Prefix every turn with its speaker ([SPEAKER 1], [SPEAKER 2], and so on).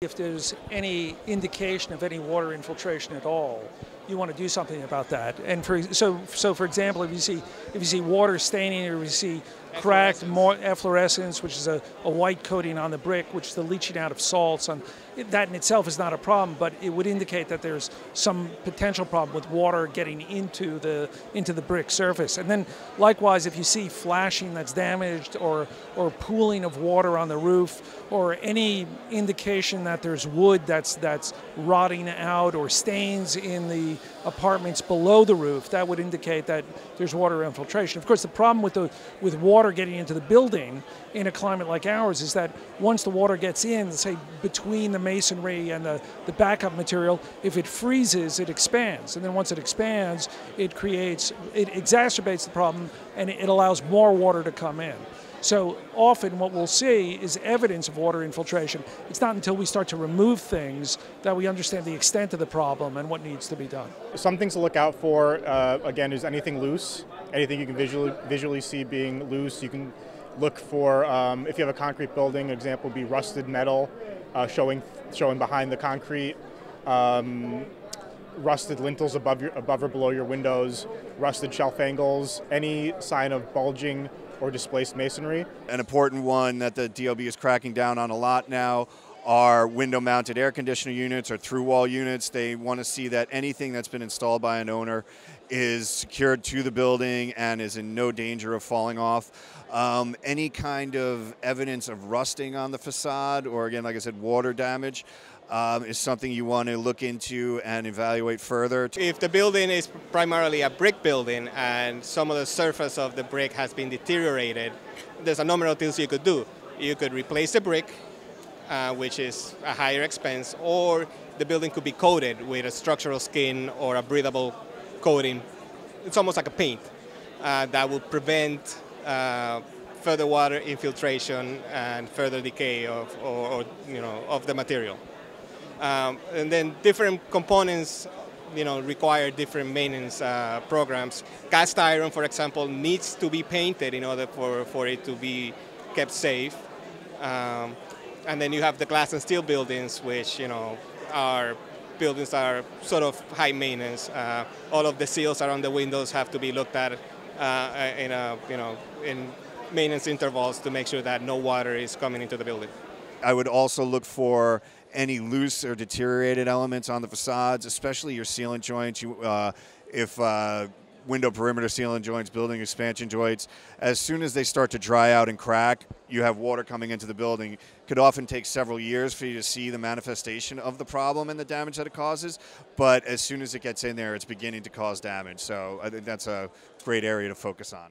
[SPEAKER 1] If there's any indication of any water infiltration at all, you want to do something about that. And for example, if you see water staining, or if you see cracked efflorescence, which is a white coating on the brick, which is the leaching out of salts, that in itself is not a problem, but it would indicate that there's some potential problem with water getting into the brick surface. And then likewise, if you see flashing that's damaged, or pooling of water on the roof, or any indication that there's wood that's rotting out, or stains in the apartments below the roof, that would indicate that there's water infiltration. Of course, the problem with water getting into the building in a climate like ours is that once the water gets in, say between the masonry and the backup material, if it freezes, it expands. And then once it expands, it exacerbates the problem, and it allows more water to come in. So often what we'll see is evidence of water infiltration. It's not until we start to remove things that we understand the extent of the problem and what needs to be done.
[SPEAKER 2] Some things to look out for, again, is anything loose, anything you can visually see being loose. You can look for, if you have a concrete building, an example would be rusted metal showing behind the concrete, rusted lintels above or below your windows, rusted shelf angles, any sign of bulging or displaced masonry.
[SPEAKER 3] An important one that the DOB is cracking down on a lot now are window-mounted air conditioner units or through-wall units. They want to see that anything that's been installed by an owner is secured to the building and is in no danger of falling off. Any kind of evidence of rusting on the facade, or again, like I said, water damage, is something you want to look into and evaluate further.
[SPEAKER 4] If the building is primarily a brick building and some of the surface of the brick has been deteriorated, there's a number of things you could do. You could replace the brick, which is a higher expense, or the building could be coated with a structural skin or a breathable coating. It's almost like a paint that will prevent further water infiltration and further decay of the material. And then different components, require different maintenance programs. Cast iron, for example, needs to be painted in order for it to be kept safe. And then you have the glass and steel buildings, which are buildings that are sort of high maintenance. All of the seals around the windows have to be looked at in maintenance intervals to make sure that no water is coming into the building.
[SPEAKER 3] I would also look for any loose or deteriorated elements on the facades, especially your sealant joints. If window perimeter sealant joints, building expansion joints, as soon as they start to dry out and crack, you have water coming into the building. It could often take several years for you to see the manifestation of the problem and the damage that it causes, but as soon as it gets in there, it's beginning to cause damage. So I think that's a great area to focus on.